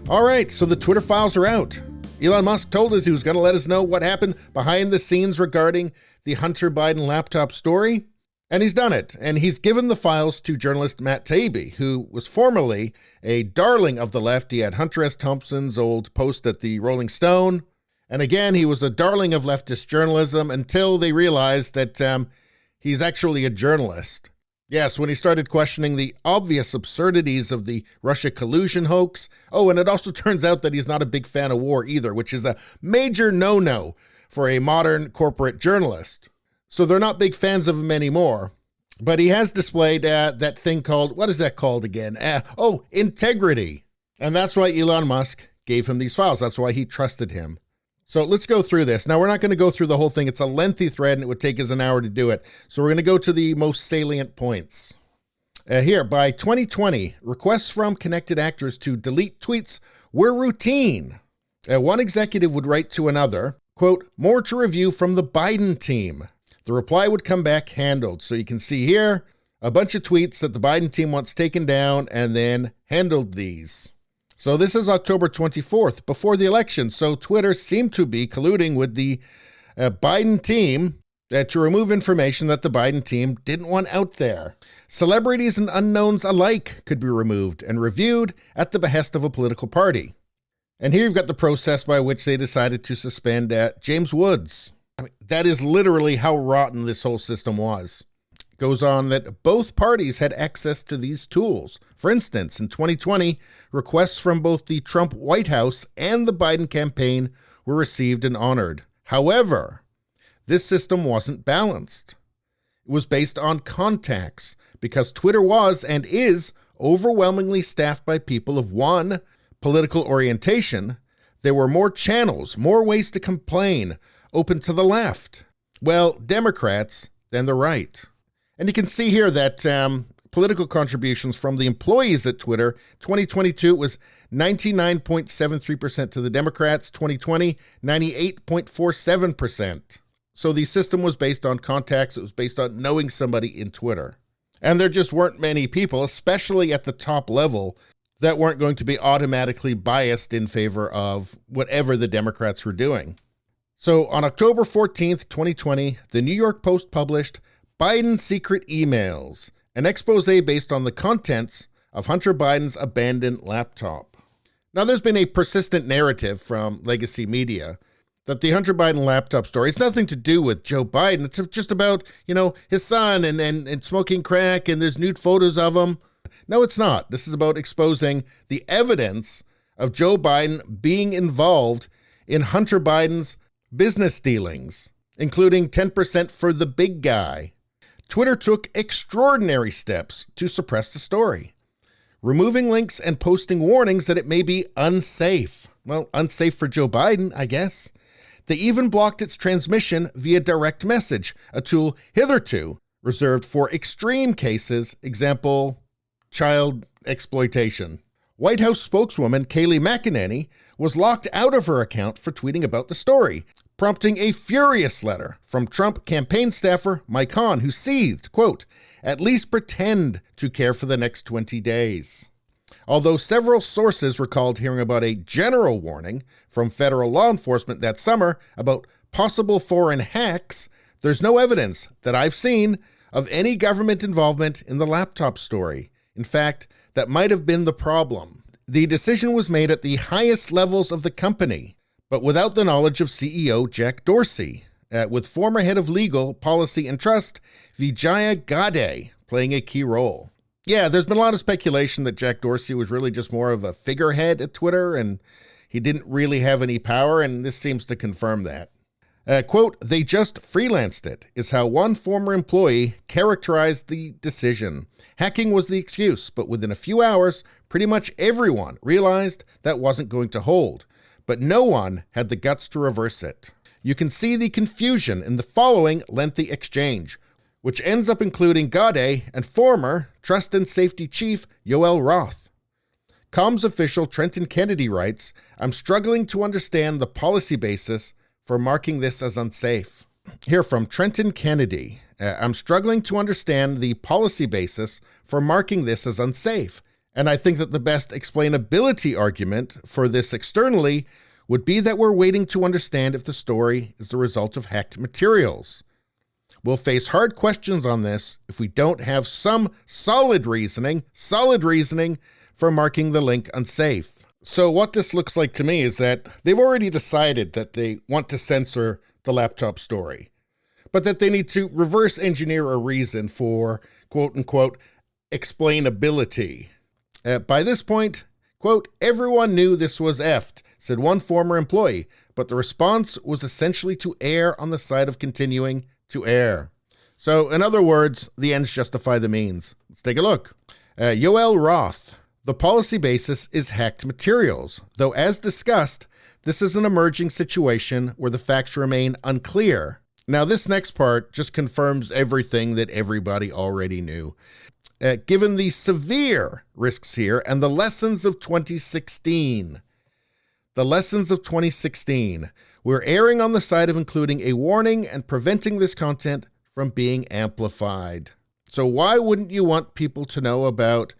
All right, so the Twitter files are out. Elon Musk told us he was going to let us know what happened behind the scenes regarding the Hunter Biden laptop story. And he's done it. And he's given the files to journalist Matt Taibbi, who was formerly a darling of the left. He had Hunter S. Thompson's old post at the Rolling Stone. And again, he was a darling of leftist journalism until they realized that he's actually a journalist. Yes, when he started questioning the obvious absurdities of the Russia collusion hoax. Oh, and it also turns out that he's not a big fan of war either, which is a major no-no for a modern corporate journalist. So they're not big fans of him anymore. But he has displayed that thing called, what is that called again? Integrity. And that's why Elon Musk gave him these files. That's why he trusted him. So let's go through this. Now, we're not going to go through the whole thing. It's a lengthy thread, and it would take us an hour to do it. So we're going to go to the most salient points. Here, by 2020, requests from connected actors to delete tweets were routine. One executive would write to another, quote, "More to review from the Biden team." The reply would come back handled. So you can see here a bunch of tweets that the Biden team wants taken down and then handled these. So this is October 24th, before the election. So Twitter seemed to be colluding with the Biden team to remove information that the Biden team didn't want out there. Celebrities and unknowns alike could be removed and reviewed at the behest of a political party. And here you've got the process by which they decided to suspend James Woods. I mean, that is literally how rotten this whole system was. It goes on that both parties had access to these tools. For instance, in 2020, requests from both the Trump White House and the Biden campaign were received and honored. However, this system wasn't balanced. It was based on contacts because Twitter was and is overwhelmingly staffed by people of one political orientation. There were more channels, more ways to complain, open to the left. Well, Democrats than the right. And you can see here that political contributions from the employees at Twitter, 2022 was 99.73% to the Democrats, 2020, 98.47%. So the system was based on contacts. It was based on knowing somebody in Twitter. And there just weren't many people, especially at the top level, that weren't going to be automatically biased in favor of whatever the Democrats were doing. So on October 14th, 2020, the New York Post published Biden Secret Emails, an expose based on the contents of Hunter Biden's abandoned laptop. Now, there's been a persistent narrative from legacy media that the Hunter Biden laptop story has nothing to do with Joe Biden. It's just about, his son and smoking crack, and there's nude photos of him. No, it's not. This is about exposing the evidence of Joe Biden being involved in Hunter Biden's business dealings, including 10% for the big guy. Twitter took extraordinary steps to suppress the story, removing links and posting warnings that it may be unsafe. Well, unsafe for Joe Biden, I guess. They even blocked its transmission via direct message, a tool hitherto reserved for extreme cases, example, child exploitation. White House spokeswoman Kayleigh McEnany was locked out of her account for tweeting about the story, prompting a furious letter from Trump campaign staffer Mike Hahn, who seethed, quote, "At least pretend to care for the next 20 days. Although several sources recalled hearing about a general warning from federal law enforcement that summer about possible foreign hacks, there's no evidence that I've seen of any government involvement in the laptop story. In fact, that might have been the problem. The decision was made at the highest levels of the company, but without the knowledge of CEO Jack Dorsey, with former head of legal, policy, and trust, Vijaya Gadde, playing a key role." Yeah, there's been a lot of speculation that Jack Dorsey was really just more of a figurehead at Twitter, and he didn't really have any power, and this seems to confirm that. Quote, "They just freelanced it," is how one former employee characterized the decision. "Hacking was the excuse, but within a few hours, pretty much everyone realized that wasn't going to hold. But no one had the guts to reverse it." You can see the confusion in the following lengthy exchange, which ends up including Gadde and former Trust and Safety Chief Yoel Roth. Comms official Trenton Kennedy writes, "I'm struggling to understand the policy basis for marking this as unsafe." Here from Trenton Kennedy, "I'm struggling to understand the policy basis for marking this as unsafe. And I think that the best explainability argument for this externally would be that we're waiting to understand if the story is the result of hacked materials. We'll face hard questions on this if we don't have some solid reasoning for marking the link unsafe. So what this looks like to me is that they've already decided that they want to censor the laptop story, but that they need to reverse engineer a reason for quote unquote explainability. By this point, quote, everyone knew this was effed, said one former employee, but the response was essentially to err on the side of continuing to err. So in other words, the ends justify the means. Let's take a look. Yoel Roth. The policy basis is hacked materials, though as discussed, this is an emerging situation where the facts remain unclear. Now this next part just confirms everything that everybody already knew. Given the severe risks here and the lessons of 2016, we're erring on the side of including a warning and preventing this content from being amplified. So why wouldn't you want people to know about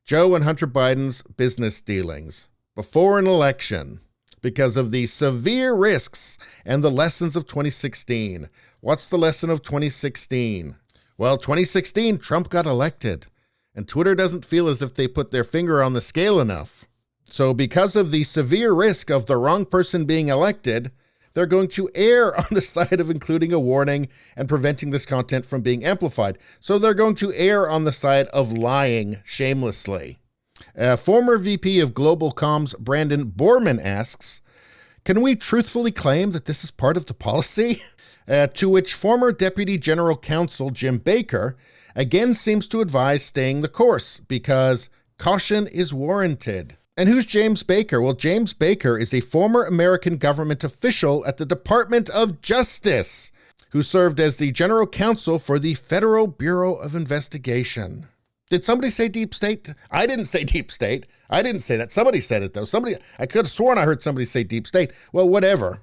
Joe and Hunter Biden's business dealings before an election? Because of the severe risks and the lessons of 2016. What's the lesson of 2016? Well, 2016, Trump got elected, and Twitter doesn't feel as if they put their finger on the scale enough. So because of the severe risk of the wrong person being elected, they're going to err on the side of including a warning and preventing this content from being amplified. So they're going to err on the side of lying shamelessly. Former VP of Global Comms Brandon Borman asks, can we truthfully claim that this is part of the policy? To which former Deputy General Counsel Jim Baker again seems to advise staying the course because caution is warranted. And who's James Baker? Well, James Baker is a former American government official at the Department of Justice who served as the general counsel for the Federal Bureau of Investigation. Did somebody say deep state? I didn't say deep state. I didn't say that. Somebody said it, though. I could have sworn I heard somebody say deep state. Well, whatever.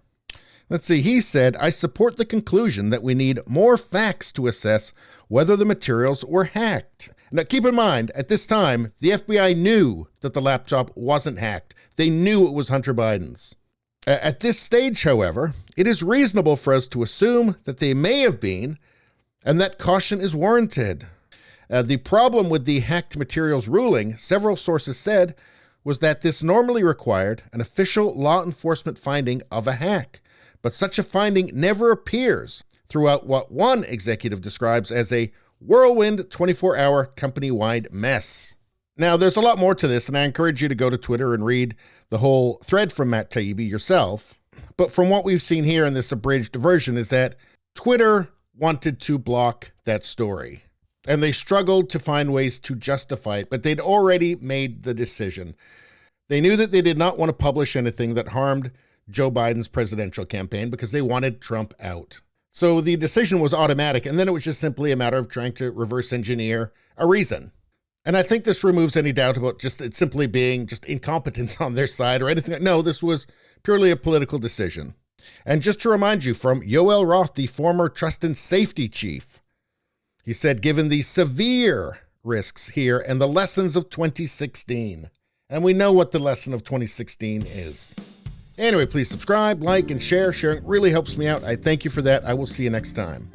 Let's see. He said, I support the conclusion that we need more facts to assess whether the materials were hacked. Now, keep in mind, at this time, the FBI knew that the laptop wasn't hacked. They knew it was Hunter Biden's. At this stage, however, it is reasonable for us to assume that they may have been, and that caution is warranted. The problem with the hacked materials ruling, several sources said, was that this normally required an official law enforcement finding of a hack. But such a finding never appears throughout what one executive describes as a whirlwind 24-hour company-wide mess. Now, there's a lot more to this, and I encourage you to go to Twitter and read the whole thread from Matt Taibbi yourself. But from what we've seen here in this abridged version is that Twitter wanted to block that story. And they struggled to find ways to justify it, but they'd already made the decision. They knew that they did not want to publish anything that harmed Joe Biden's presidential campaign because they wanted Trump out. So the decision was automatic, and then it was just simply a matter of trying to reverse engineer a reason. And I think this removes any doubt about just it simply being just incompetence on their side or anything. No, this was purely a political decision. And just to remind you, from Yoel Roth, the former trust and safety chief, he said, given the severe risks here and the lessons of 2016, and we know what the lesson of 2016 is. Anyway, please subscribe, like, and share. Sharing really helps me out. I thank you for that. I will see you next time.